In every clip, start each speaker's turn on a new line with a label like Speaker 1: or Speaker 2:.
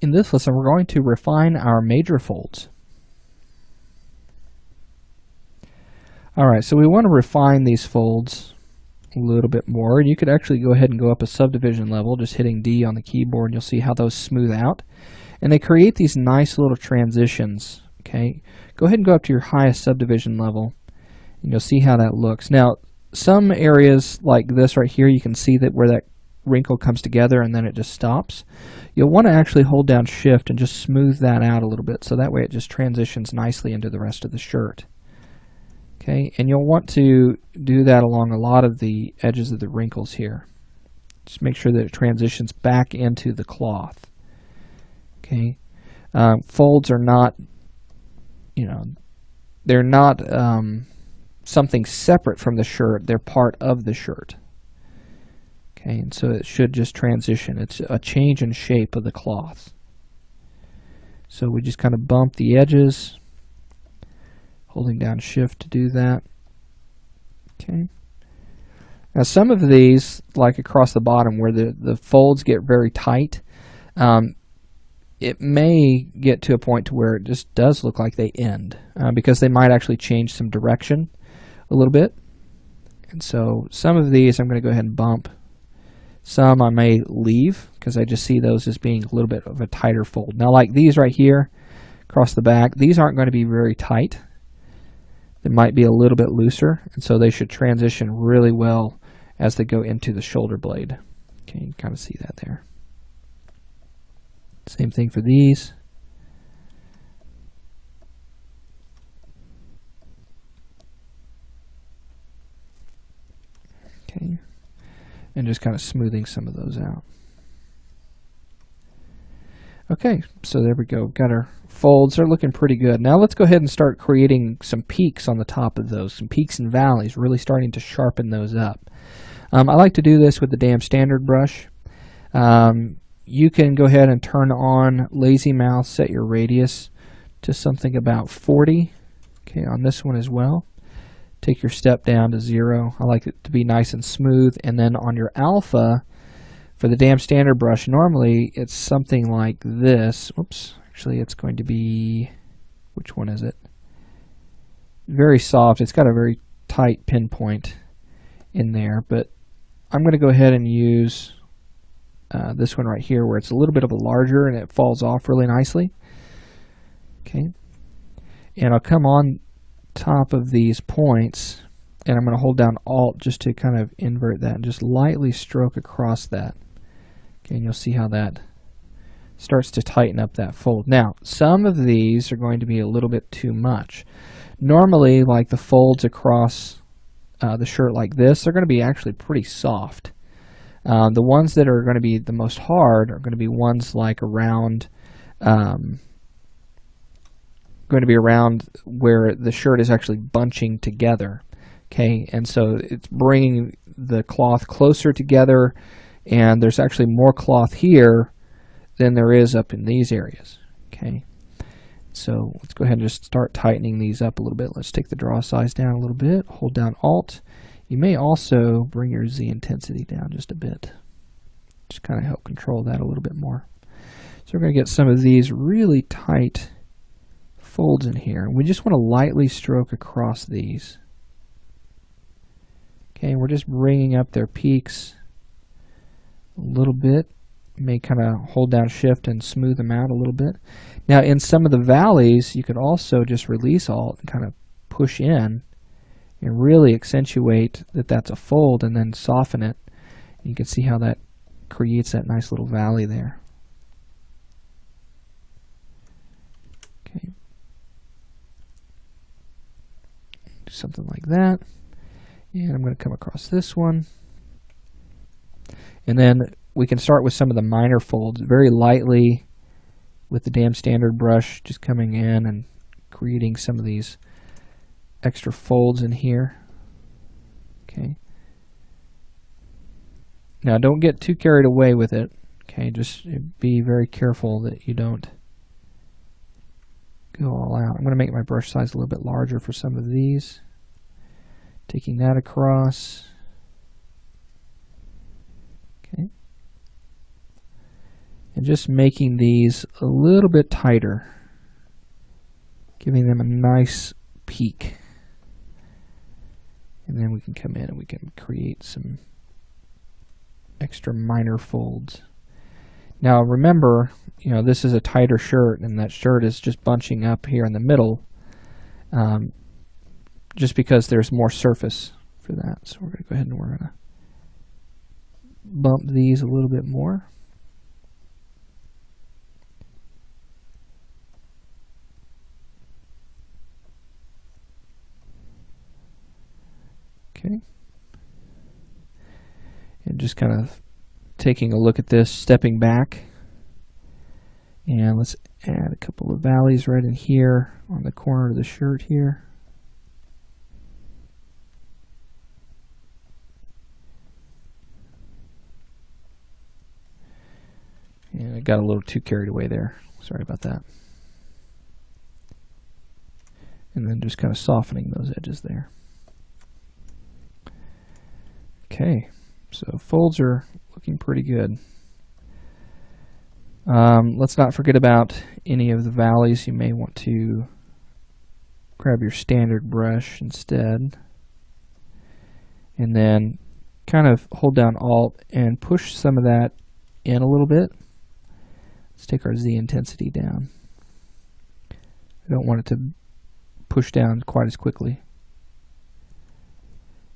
Speaker 1: In this lesson, we're going to refine our major folds. Alright, so we want to refine these folds a little bit more. You could actually go ahead and go up a subdivision level, just hitting D on the keyboard, and you'll see how those smooth out. And they create these nice little transitions. Okay, go ahead and go up to your highest subdivision level, and you'll see how that looks. Now, some areas like this right here, you can see that where that wrinkle comes together and then it just stops. You'll want to actually hold down Shift and just smooth that out a little bit, so that way it just transitions nicely into the rest of the shirt. Okay, and you'll want to do that along a lot of the edges of the wrinkles here. Just make sure that it transitions back into the cloth. Okay, folds are not, they're not something separate from the shirt. They're part of the shirt. Okay, and so it should just transition. It's a change in shape of the cloth. So we just kind of bump the edges, holding down Shift to do that. Okay. Now some of these, like across the bottom where the folds get very tight, it may get to a point to where it just does look like they end, because they might actually change some direction a little bit. And so some of these I'm going to go ahead and bump. Some I may leave because I just see those as being a little bit of a tighter fold. Now like these right here across the back, these aren't going to be very tight. They might be a little bit looser, and so they should transition really well as they go into the shoulder blade. Okay, you can kind of see that there. Same thing for these. Okay, and just kind of smoothing some of those out. Okay, so there we go. Got our folds. They're looking pretty good. Now let's go ahead and start creating some peaks on the top of those, some peaks and valleys, really starting to sharpen those up. I like to do this with the Dam Standard brush. You can go ahead and turn on Lazy Mouth, set your radius to something about 40. Okay, on this one as well. Take your step down to 0. I like it to be nice and smooth. And then on your alpha, for the Dam Standard brush, normally it's something like this. Whoops, actually it's going to be, which one is it? Very soft. It's got a very tight pinpoint in there, but I'm going to go ahead and use this one right here where it's a little bit of a larger and it falls off really nicely. Okay, and I'll come on top of these points and I'm going to hold down Alt just to kind of invert that and just lightly stroke across that. Okay, and you'll see how that starts to tighten up that fold. Now, some of these are going to be a little bit too much. Normally, like the folds across the shirt like this, they're going to be actually pretty soft. The ones that are going to be the most hard are going to be ones like around, going to be around where the shirt is actually bunching together. Okay, and so it's bringing the cloth closer together, and there's actually more cloth here than there is up in these areas. Okay, so let's go ahead and just start tightening these up a little bit. Let's take the draw size down a little bit, hold down Alt. You may also bring your Z intensity down just a bit. Just kind of help control that a little bit more. So we're going to get some of these really tight folds in here. We just want to lightly stroke across these. Okay, we're just bringing up their peaks a little bit. You may kind of hold down Shift and smooth them out a little bit. Now in some of the valleys, you could also just release Alt and kind of push in and really accentuate that that's a fold and then soften it. You can see how that creates that nice little valley there. Okay. Do something like that. And I'm going to come across this one. And then we can start with some of the minor folds very lightly with the Dam Standard brush, just coming in and creating some of these extra folds in here. Okay. Now don't get too carried away with it. Okay, just be very careful that you don't go all out. I'm going to make my brush size a little bit larger for some of these. Taking that across. Okay. and just making these a little bit tighter, giving them a nice peak. And then we can come in and we can create some extra minor folds. Now remember, this is a tighter shirt, and that shirt is just bunching up here in the middle, just because there's more surface for that. So we're going to go ahead and we're going to bump these a little bit more. Okay. And just kind of taking a look at this, stepping back, and let's add a couple of valleys right in here on the corner of the shirt here. And I got a little too carried away there. Sorry about that. And then just kind of softening those edges there. Okay, so folds are looking pretty good. Let's not forget about any of the valleys. You may want to grab your standard brush instead, and then kind of hold down Alt and push some of that in a little bit. Let's take our Z intensity down. I don't want it to push down quite as quickly.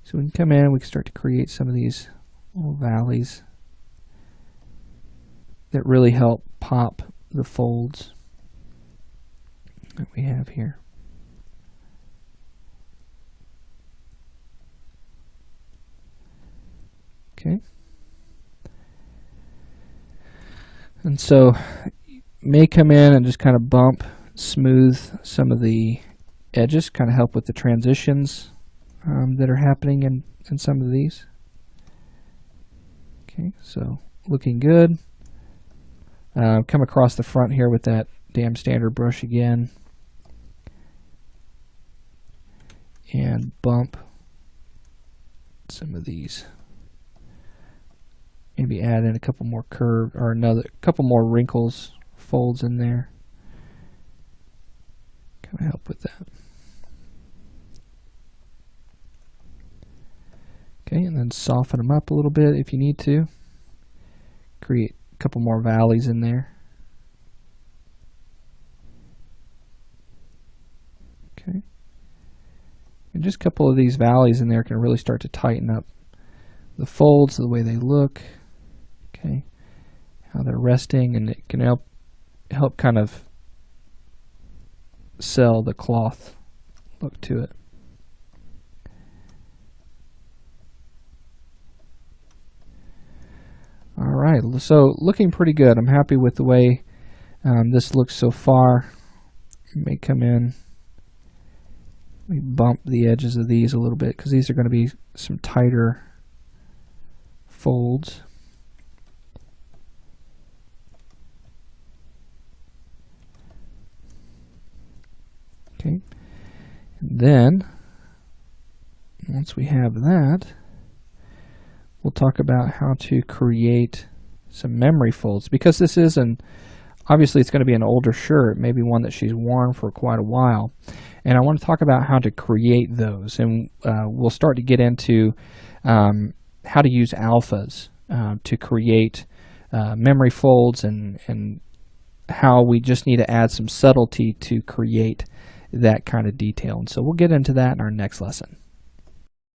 Speaker 1: So we can come in and we can start to create some of these little valleys that really help pop the folds that we have here. Okay. And so you may come in and just kind of bump, smooth some of the edges, kind of help with the transitions that are happening in some of these. Okay, so looking good. Come across the front here with that damn standard brush again, and bump some of these. Maybe add in a couple more curve, or another couple more wrinkles, folds in there. Kind of help with that. Okay, and then soften them up a little bit if you need to. Create a couple more valleys in there. Okay. And just a couple of these valleys in there can really start to tighten up the folds, the way they look. Okay. How they're resting, and it can help kind of sell the cloth look to it. All right, so looking pretty good. I'm happy with the way this looks so far. You may come in, we bump the edges of these a little bit because these are going to be some tighter folds. Okay, and then once we have that, we'll talk about how to create some memory folds, because this is obviously it's going to be an older shirt, maybe one that she's worn for quite a while, and I want to talk about how to create those, and we'll start to get into how to use alphas to create memory folds, and how we just need to add some subtlety to create that kind of detail. And so we'll get into that in our next lesson.